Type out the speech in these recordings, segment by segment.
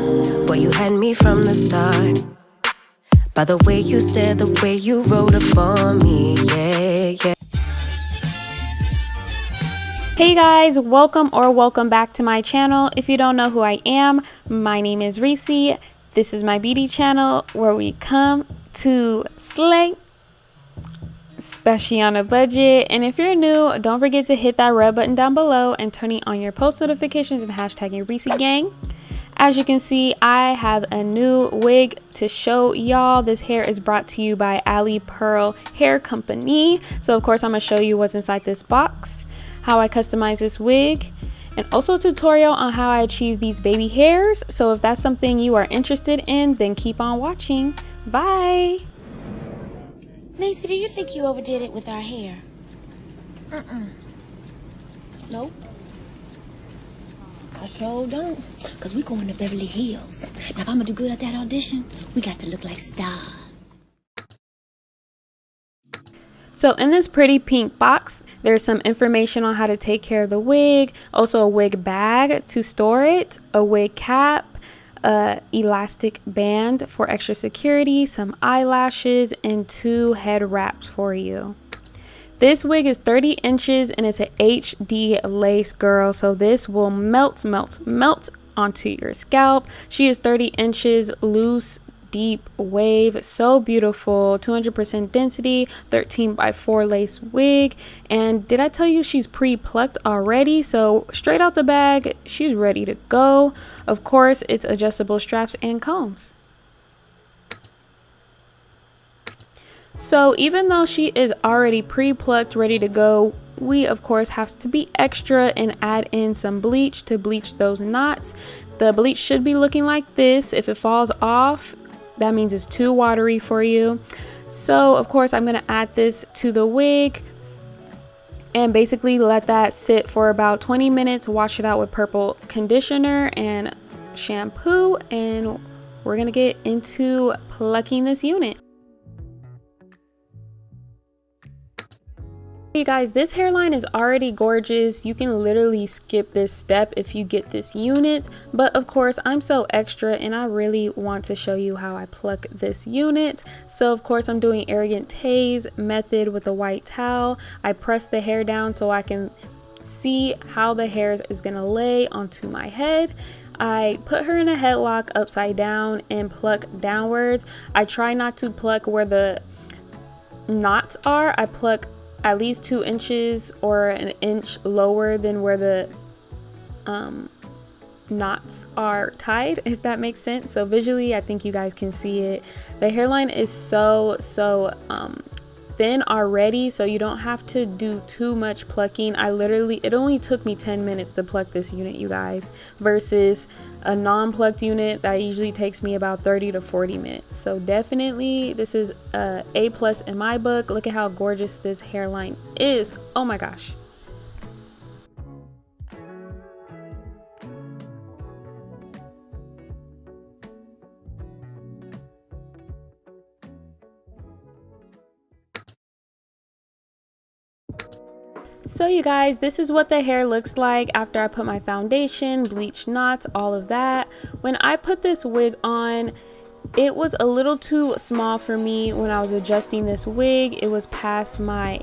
Boy, you had me from the start. By the way you stare, the way you wrote it for me, yeah, yeah. Hey guys, welcome back to my channel. If you don't know who I am, my name is Reesie. This is my beauty channel where we come to slay, especially on a budget. And if you're new, don't forget to hit that red button down below and turning on your post notifications and hashtagging Reesie Gang. As you can see, I have a new wig to show y'all. This hair is brought to you by Alipearl Hair Company. So of course I'm gonna show you what's inside this box, how I customize this wig, and also a tutorial on how I achieve these baby hairs. So if that's something you are interested in, then keep on watching. Bye. Reesie, do you think you overdid it with our hair? Nope. I sure don't. Because we going to Beverly Hills. Now, if I'm going to do good at that audition, we got to look like stars. So in this pretty pink box, there's some information on how to take care of the wig, also a wig bag to store it, a wig cap, a elastic band for extra security, some eyelashes, and 2 head wraps for you. This wig is 30 inches and it's an HD lace, girl, so this will melt onto your scalp. She is 30 inches loose, deep wave, so beautiful, 200% density, 13x4 lace wig. And did I tell you she's pre-plucked already? So straight out the bag, she's ready to go. Of course, it's adjustable straps and combs. So even though she is already pre-plucked, ready to go, we of course have to be extra and add in some bleach to bleach those knots. The bleach should be looking like this. If it falls off, that means it's too watery for you. So of course I'm going to add this to the wig and basically let that sit for about 20 minutes, wash it out with purple conditioner and shampoo, and we're going to get into plucking this unit. You guys, this hairline is already gorgeous. You can literally skip this step if you get this unit, but of course I'm so extra and I really want to show you how I pluck this unit. So of course I'm doing arrogant tase method with a white towel. I press the hair down so I can see how the hairs is gonna lay onto my head. I put her in a headlock upside down and pluck downwards. I try not to pluck where the knots are. I pluck at least 2 inches or an inch lower than where the knots are tied, if that makes sense. So visually I think you guys can see it. The hairline is so thin already, so you don't have to do too much plucking. It only took me 10 minutes to pluck this unit, you guys, versus a non-plucked unit that usually takes me about 30 to 40 minutes. So definitely this is a A+ in my book. Look at how gorgeous this hairline is. Oh my gosh. So you guys, this is what the hair looks like after I put my foundation, bleach knots, all of that. When I put this wig on, it was a little too small for me when I was adjusting this wig. It was past my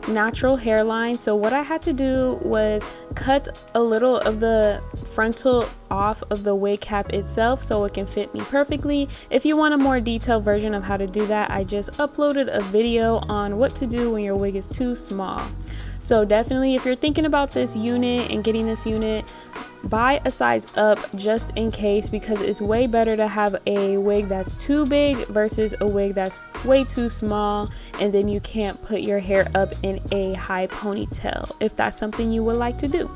natural hairline, so what I had to do was cut a little of the frontal off of the wig cap itself so it can fit me perfectly. If you want a more detailed version of how to do that, I just uploaded a video on what to do when your wig is too small. So definitely, if you're thinking about this unit and getting this unit, buy a size up just in case, because it's way better to have a wig that's too big versus a wig that's way too small, and then you can't put your hair up in a high ponytail if that's something you would like to do.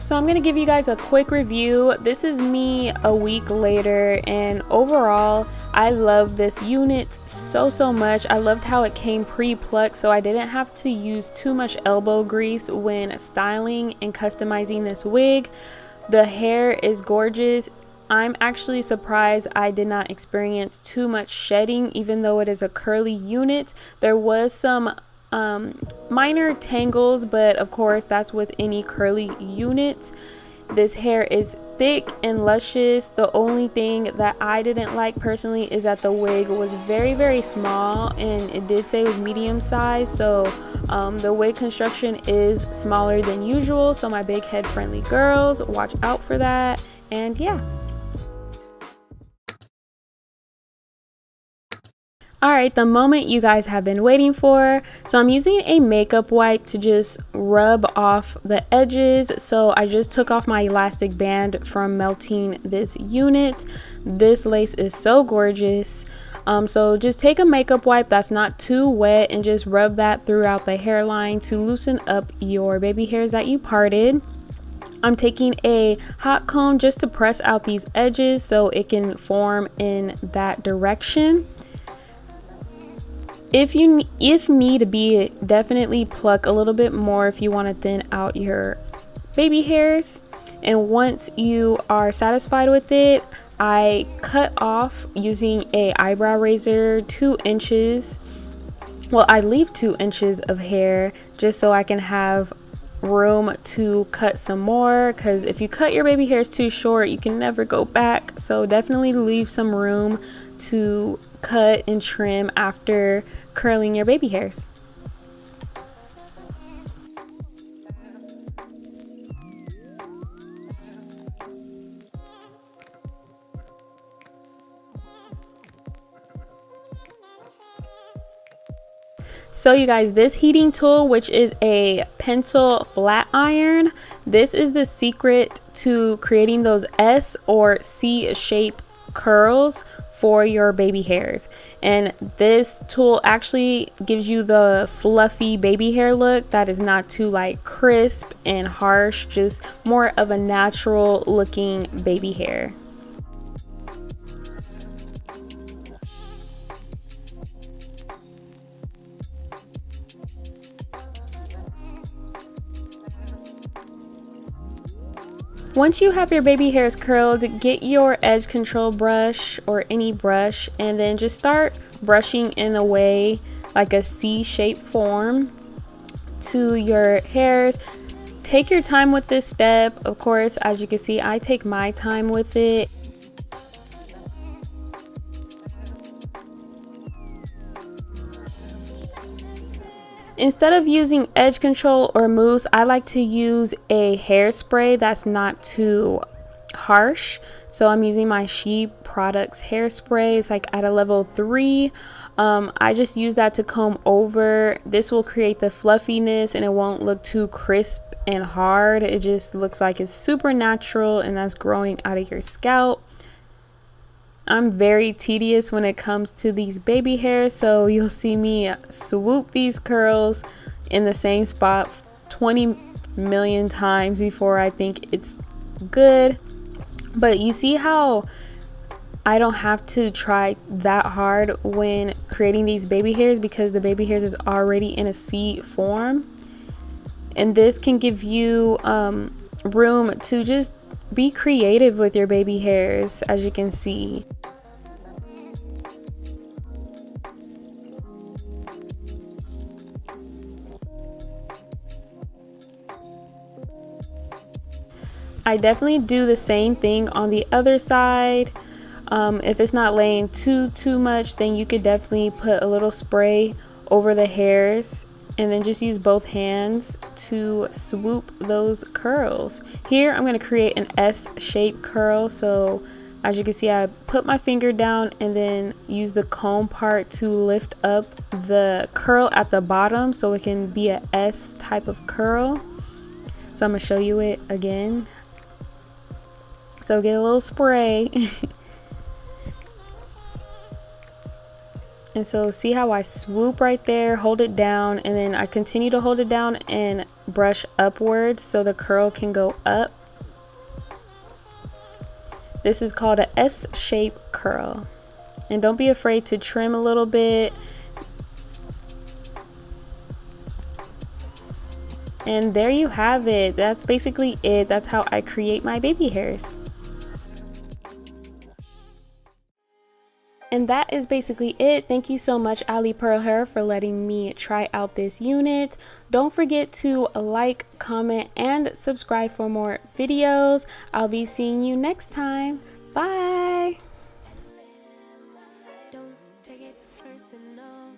So I'm going to give you guys a quick review. This is me a week later, and overall I love this unit so much. I loved how it came pre-plucked, so I didn't have to use too much elbow grease when styling and customizing this wig. The hair is gorgeous. I'm actually surprised I did not experience too much shedding, even though it is a curly unit. There was some minor tangles, but of course that's with any curly unit. This hair is thick and luscious. The only thing that I didn't like personally is that the wig was very small, and it did say it was medium size, so the wig construction is smaller than usual. So my big head friendly girls, watch out for that. And yeah. Alright, the moment you guys have been waiting for. So I'm using a makeup wipe to just rub off the edges. So I just took off my elastic band from melting this unit. This lace is so gorgeous. So just take a makeup wipe that's not too wet and just rub that throughout the hairline to loosen up your baby hairs that you parted. I'm taking a hot comb just to press out these edges so it can form in that direction. If need be, definitely pluck a little bit more if you want to thin out your baby hairs. And once you are satisfied with it, I cut off using a eyebrow razor 2 inches. Well, I leave 2 inches of hair just so I can have room to cut some more, because if you cut your baby hairs too short, you can never go back. So definitely leave some room to cut and trim after curling your baby hairs. So you guys, this heating tool, which is a pencil flat iron, this is the secret to creating those S or C shape curls for your baby hairs. And this tool actually gives you the fluffy baby hair look that is not too like crisp and harsh, just more of a natural looking baby hair. Once you have your baby hairs curled, get your edge control brush or any brush and then just start brushing in a way like a C-shaped form to your hairs. Take your time with this step. Of course, as you can see, I take my time with it. Instead of using edge control or mousse, I like to use a hairspray that's not too harsh. So I'm using my She Products hairspray. It's like at a level 3. I just use that to comb over. This will create the fluffiness and it won't look too crisp and hard. It just looks like it's super natural and that's growing out of your scalp. I'm very tedious when it comes to these baby hairs, so you'll see me swoop these curls in the same spot 20 million times before I think it's good. But you see how I don't have to try that hard when creating these baby hairs because the baby hairs is already in a C form. And this can give you room to just be creative with your baby hairs, as you can see. I definitely do the same thing on the other side. If it's not laying too much, then you could definitely put a little spray over the hairs and then just use both hands to swoop those curls. Here I'm going to create an S-shaped curl. So as you can see, I put my finger down and then use the comb part to lift up the curl at the bottom so it can be a S type of curl. So I'm going to show you it again. So get a little spray. And so see how I swoop right there, hold it down, and then I continue to hold it down and brush upwards so the curl can go up. This is called a S-shape curl. And don't be afraid to trim a little bit. And there you have it. That's basically it. That's how I create my baby hairs. And that is basically it. Thank you so much, Alipearl Hair, for letting me try out this unit. Don't forget to like, comment, and subscribe for more videos. I'll be seeing you next time. Bye. Don't take it personal.